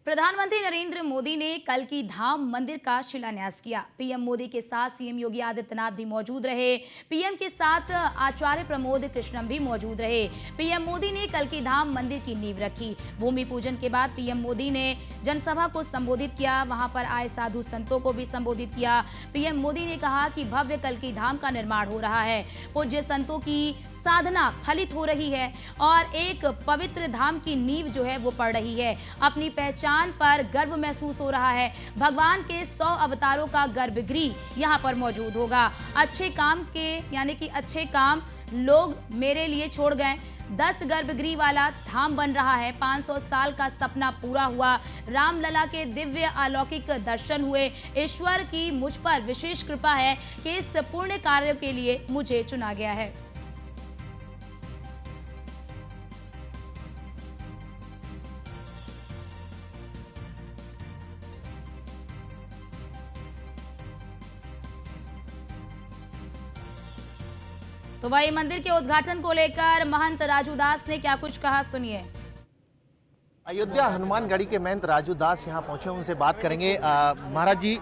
प्रधानमंत्री नरेंद्र मोदी ने कल की धाम मंदिर का शिलान्यास किया। पीएम मोदी के साथ सीएम योगी आदित्यनाथ भी मौजूद रहे। पीएम के साथ आचार्य प्रमोद कृष्णम भी मौजूद रहे। पीएम मोदी ने कल की धाम मंदिर की नींव रखी। भूमि पूजन के बाद पीएम मोदी ने जनसभा को संबोधित किया। वहां पर आए साधु संतों को भी संबोधित किया। पीएम मोदी ने कहा कि भव्य कल की धाम का निर्माण हो रहा है। पूज्य संतों की साधना फलित हो रही है और एक पवित्र धाम की नींव जो है वो पड़ रही है। अपनी पहचान पर गर्व महसूस हो रहा है। भगवान के 100 अवतारों का गर्भगृह यहाँ पर मौजूद होगा। अच्छे काम के यानी कि अच्छे काम लोग मेरे लिए छोड़ गए। 10 गर्भगृह वाला धाम बन रहा है। 500 साल का सपना पूरा हुआ। रामलला के दिव्य अलौकिक दर्शन हुए। ईश्वर की मुझ पर विशेष कृपा है कि इस पुण्य कार्य के लिए मुझे चुना गया है। तो वही मंदिर के उद्घाटन को लेकर महंत राजू दास ने क्या कुछ कहा, सुनिए। अयोध्या हनुमानगढ़ी के महंत राजू दास यहाँ पहुंचे, उनसे बात करेंगे। महाराज जी,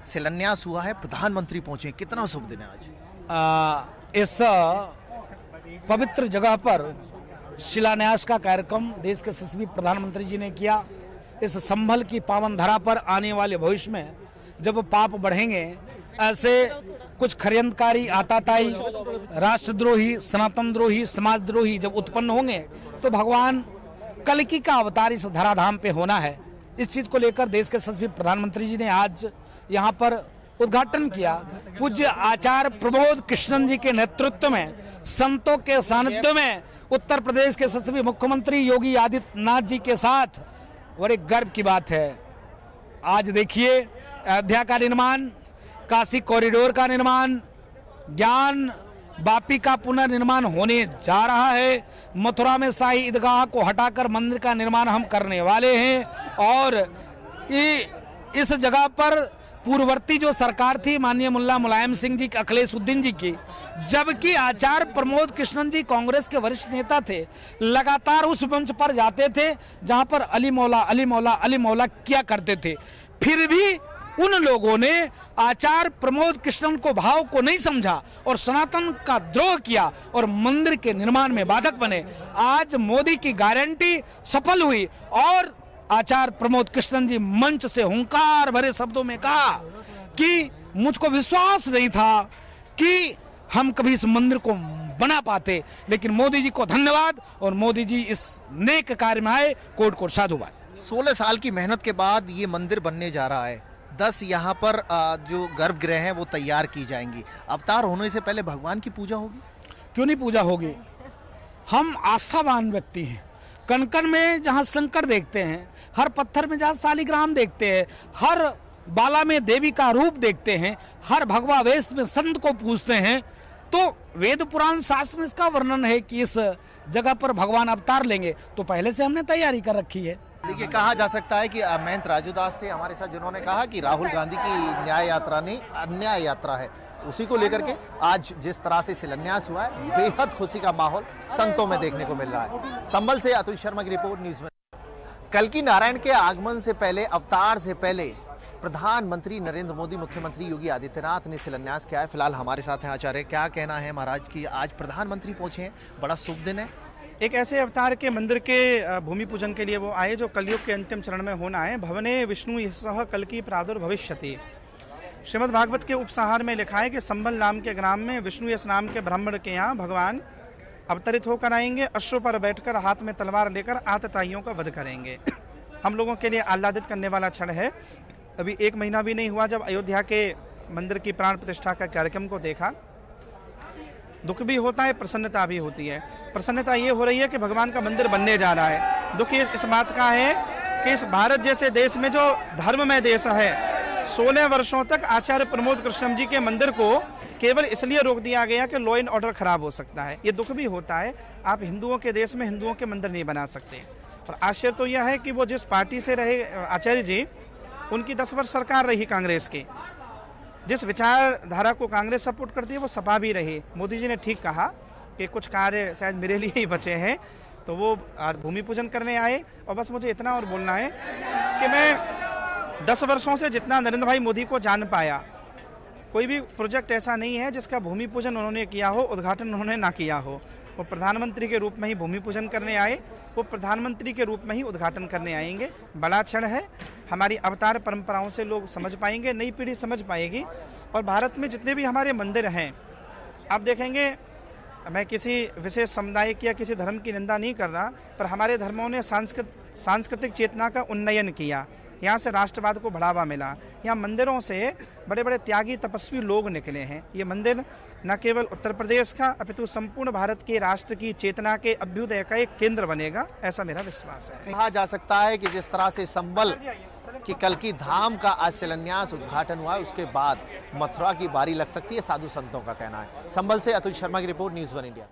शिलान्यास हुआ है, प्रधानमंत्री पहुंचे, कितना शुभ दिन है आज? इस पवित्र जगह पर शिलान्यास का कार्यक्रम देश के यशस्वी प्रधानमंत्री जी ने किया। इस संभल की पावन धरा पर आने वाले भविष्य में जब पाप बढ़ेंगे, ऐसे कुछ षड्यंत्रकारी, आताताई, राष्ट्रद्रोही, सनातन द्रोही, समाजद्रोही जब उत्पन्न होंगे तो भगवान कल्कि का अवतार इस धराधाम पे होना है। इस चीज को लेकर देश के यशस्वी प्रधानमंत्री जी ने आज यहाँ पर उद्घाटन किया। पूज्य आचार्य प्रमोद कृष्णन जी के नेतृत्व में, संतों के सानिध्य में, उत्तर प्रदेश के यशस्वी मुख्यमंत्री योगी आदित्यनाथ जी के साथ बड़े गर्व की बात है। आज देखिए, अयोध्या का निर्माण, काशी कॉरिडोर का निर्माण, ज्ञान वापी का पुनर्निर्माण होने जा रहा है। मथुरा में शाही ईदगाह को हटाकर मंदिर का निर्माण हम करने वाले हैं। और इस जगह पर पूर्ववर्ती जो सरकार थी माननीय मुल्ला मुलायम सिंह जी, अखिलेशुद्दीन जी की, जबकि आचार्य प्रमोद कृष्णन जी कांग्रेस के वरिष्ठ नेता थे, लगातार उस मंच पर जाते थे जहां पर अली मौला अली मौला अली मौला किया करते थे। फिर भी उन लोगों ने आचार्य प्रमोद कृष्णन को भाव को नहीं समझा और सनातन का द्रोह किया और मंदिर के निर्माण में बाधक बने। आज मोदी की गारंटी सफल हुई और आचार्य प्रमोद कृष्णन जी मंच से हुंकार भरे शब्दों में कहा कि मुझको विश्वास नहीं था कि हम कभी इस मंदिर को बना पाते, लेकिन मोदी जी को धन्यवाद और मोदी जी इस नेक कार्य में आए, कोट कोट साधुवाद। 16 साल की मेहनत के बाद ये मंदिर बनने जा रहा है। 10 यहाँ पर जो गर्भगृह हैं वो तैयार की जाएंगी। अवतार होने से पहले भगवान की पूजा होगी? क्यों नहीं पूजा होगी? हम आस्थावान व्यक्ति हैं। कण कण में जहाँ शंकर देखते हैं, हर पत्थर में जहाँ शालिग्राम देखते हैं, हर बाला में देवी का रूप देखते हैं, हर भगवा वेश में संत को पूजते हैं, तो वेद पुराण शास्त्र में इसका वर्णन है कि इस जगह पर भगवान अवतार लेंगे, तो पहले से हमने तैयारी कर रखी है। देखिए, कहा जा सकता है कि महंत राजू दास थे हमारे साथ, जिन्होंने कहा कि राहुल गांधी की न्याय यात्रा नहीं अन्याय यात्रा है। उसी को लेकर के आज जिस तरह से शिलान्यास हुआ है, बेहद खुशी का माहौल संतों में देखने को मिल रहा है। संभल से अतुल शर्मा की रिपोर्ट, न्यूज़। कल्कि नारायण के आगमन से पहले, अवतार से पहले प्रधानमंत्री नरेंद्र मोदी, मुख्यमंत्री योगी आदित्यनाथ ने शिलान्यास किया है। फिलहाल हमारे साथ हैं आचार्य। क्या कहना है महाराज की, आज प्रधानमंत्री पहुंचे हैं, बड़ा शुभ दिन है। एक ऐसे अवतार के मंदिर के भूमि पूजन के लिए वो आए जो कलयुग के अंतिम चरण में होना है। भवने विष्णु यशः कल्कि प्रादुर्भविष्यति। श्रीमद् भागवत के उपसंहार में लिखा है कि संबल नाम के ग्राम में विष्णु यश नाम के ब्राह्मण के यहाँ भगवान अवतरित होकर आएंगे। अश्व पर बैठकर हाथ में तलवार लेकर आतताइयों का वध करेंगे। हम लोगों के लिए आह्लादित करने वाला क्षण है। अभी 1 महीना भी नहीं हुआ जब अयोध्या के मंदिर की प्राण प्रतिष्ठा का कार्यक्रम को देखा। दुख भी होता है, प्रसन्नता भी होती है। प्रसन्नता ये हो रही है कि भगवान का मंदिर बनने जा रहा है। दुख इस बात का है कि इस भारत जैसे देश में जो धर्ममय देश है, 16 वर्षों तक आचार्य प्रमोद कृष्णम जी के मंदिर को केवल इसलिए रोक दिया गया कि लॉ एंड ऑर्डर खराब हो सकता है। ये दुख भी होता है। आप हिंदुओं के देश में हिंदुओं के मंदिर नहीं बना सकते। और आश्चर्य तो यह है कि वो जिस पार्टी से रहे आचार्य जी, उनकी 10 वर्ष सरकार रही कांग्रेस की। जिस विचारधारा को कांग्रेस सपोर्ट करती है वो सपा भी रही। मोदी जी ने ठीक कहा कि कुछ कार्य शायद मेरे लिए ही बचे हैं, तो वो आज भूमि पूजन करने आए। और बस मुझे इतना और बोलना है कि मैं 10 वर्षों से जितना नरेंद्र भाई मोदी को जान पाया, कोई भी प्रोजेक्ट ऐसा नहीं है जिसका भूमि पूजन उन्होंने किया हो, उद्घाटन उन्होंने ना किया हो। वो प्रधानमंत्री के रूप में ही भूमि पूजन करने आए, वो प्रधानमंत्री के रूप में ही उद्घाटन करने आएंगे। बड़ा क्षण है, हमारी अवतार परंपराओं से लोग समझ पाएंगे, नई पीढ़ी समझ पाएगी। और भारत में जितने भी हमारे मंदिर हैं, आप देखेंगे, मैं किसी विशेष समुदाय की या किसी धर्म की निंदा नहीं कर रहा, पर हमारे धर्मों ने सांस्कृतिक चेतना का उन्नयन किया, यहाँ से राष्ट्रवाद को बढ़ावा मिला। यहाँ मंदिरों से बड़े बड़े त्यागी तपस्वी लोग निकले हैं। ये मंदिर न केवल उत्तर प्रदेश का अपितु संपूर्ण भारत के राष्ट्र की चेतना के अभ्युदय का एक केंद्र बनेगा, ऐसा मेरा विश्वास है। कहा जा सकता है कि जिस तरह से संबल कि कल्की धाम का आज शिलान्यास उद्घाटन हुआ है, उसके बाद मथुरा की बारी लग सकती है, साधु संतों का कहना है। संबल से अतुल शर्मा की रिपोर्ट, न्यूज़ 1 इंडिया।